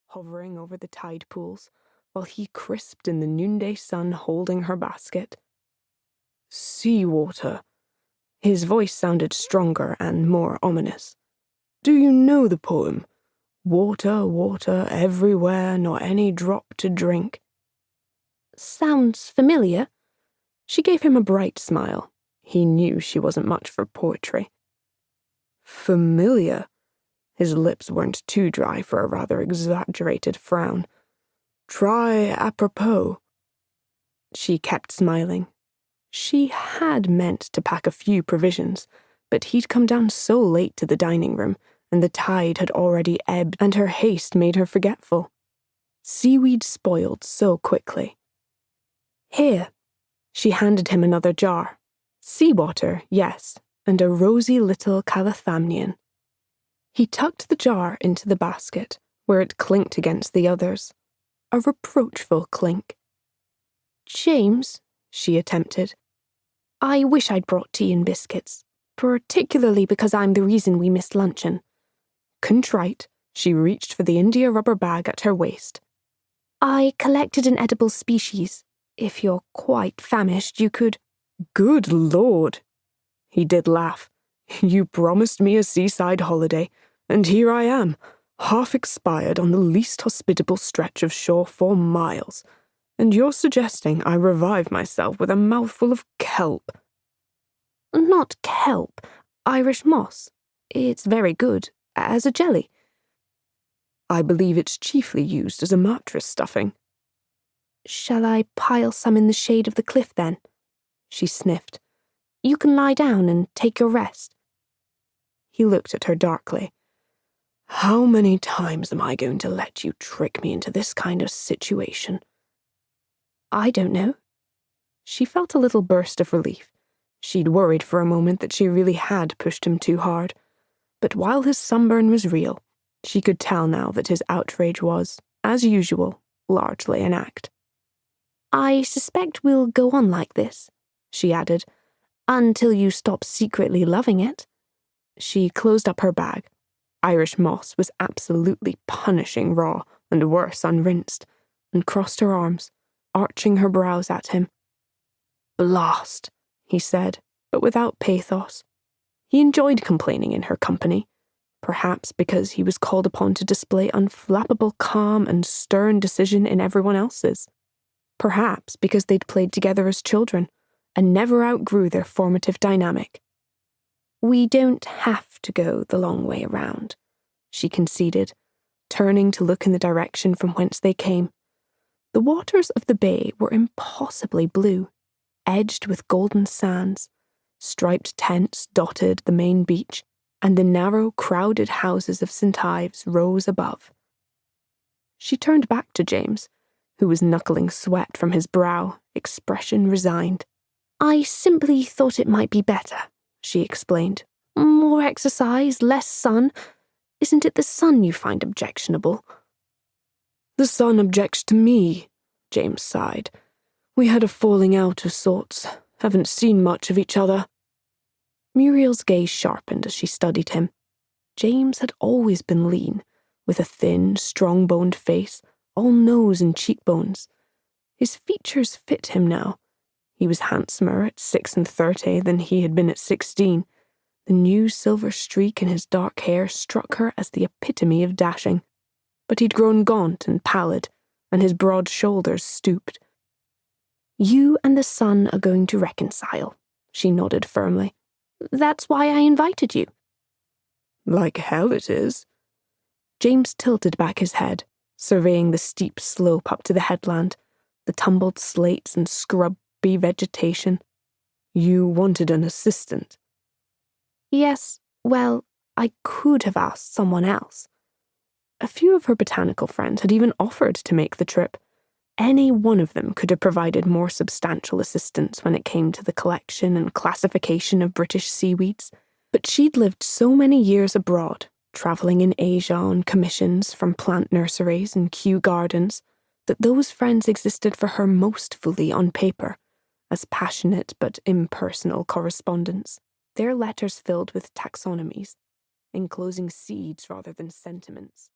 hovering over the tide pools, while he crisped in the noonday sun holding her basket. "Sea water." His voice sounded stronger and more ominous. "Do you know the poem? Water, water, everywhere, nor any drop to drink." "Sounds familiar." She gave him a bright smile. He knew she wasn't much for poetry. "Familiar?" His lips weren't too dry for a rather exaggerated frown. "Try apropos." She kept smiling. She had meant to pack a few provisions, but he'd come down so late to the dining room, and the tide had already ebbed, and her haste made her forgetful. Seaweed spoiled so quickly. "Here." She handed him another jar. Seawater, yes, and a rosy little Calathamnian. He tucked the jar into the basket, where it clinked against the others. A reproachful clink. "James," she attempted, "I wish I'd brought tea and biscuits, particularly because I'm the reason we missed luncheon." Contrite, she reached for the India rubber bag at her waist. "I collected an edible species. If you're quite famished, you could—" "Good Lord!" He did laugh. "You promised me a seaside holiday, and here I am, half expired on the least hospitable stretch of shore for miles, and you're suggesting I revive myself with a mouthful of kelp." "Not kelp, Irish moss. It's very good, as a jelly." "I believe it's chiefly used as a mattress stuffing." "Shall I pile some in the shade of the cliff, then?" She sniffed. "You can lie down and take your rest." He looked at her darkly. "How many times am I going to let you trick me into this kind of situation?" "I don't know." She felt a little burst of relief. She'd worried for a moment that she really had pushed him too hard. But while his sunburn was real, she could tell now that his outrage was, as usual, largely an act. "I suspect we'll go on like this," she added, "until you stop secretly loving it." She closed up her bag. Irish moss was absolutely punishing raw, and worse unrinsed, and crossed her arms, arching her brows at him. "Blast," he said, but without pathos. He enjoyed complaining in her company, perhaps because he was called upon to display unflappable calm and stern decision in everyone else's. Perhaps because they'd played together as children, and never outgrew their formative dynamic. "We don't have to go the long way around," she conceded, turning to look in the direction from whence they came. The waters of the bay were impossibly blue, edged with golden sands. Striped tents dotted the main beach, and the narrow, crowded houses of St. Ives rose above. She turned back to James, who was knuckling sweat from his brow, expression resigned. "I simply thought it might be better," she explained. "More exercise, less sun. Isn't it the sun you find objectionable?" "The sun objects to me," James sighed. "We had a falling out of sorts. Haven't seen much of each other." Muriel's gaze sharpened as she studied him. James had always been lean, with a thin, strong-boned face, all nose and cheekbones. His features fit him now. He was handsomer at 36 than he had been at 16. The new silver streak in his dark hair struck her as the epitome of dashing. But he'd grown gaunt and pallid, and his broad shoulders stooped. "You and the sun are going to reconcile," she nodded firmly. "That's why I invited you." "Like hell it is." James tilted back his head, surveying the steep slope up to the headland, the tumbled slates and scrubby vegetation. "You wanted an assistant." "Yes, well, I could have asked someone else." A few of her botanical friends had even offered to make the trip. Any one of them could have provided more substantial assistance when it came to the collection and classification of British seaweeds, but she'd lived so many years abroad, travelling in Asia on commissions from plant nurseries and Kew Gardens, that those friends existed for her most fully on paper, as passionate but impersonal correspondence, their letters filled with taxonomies, enclosing seeds rather than sentiments.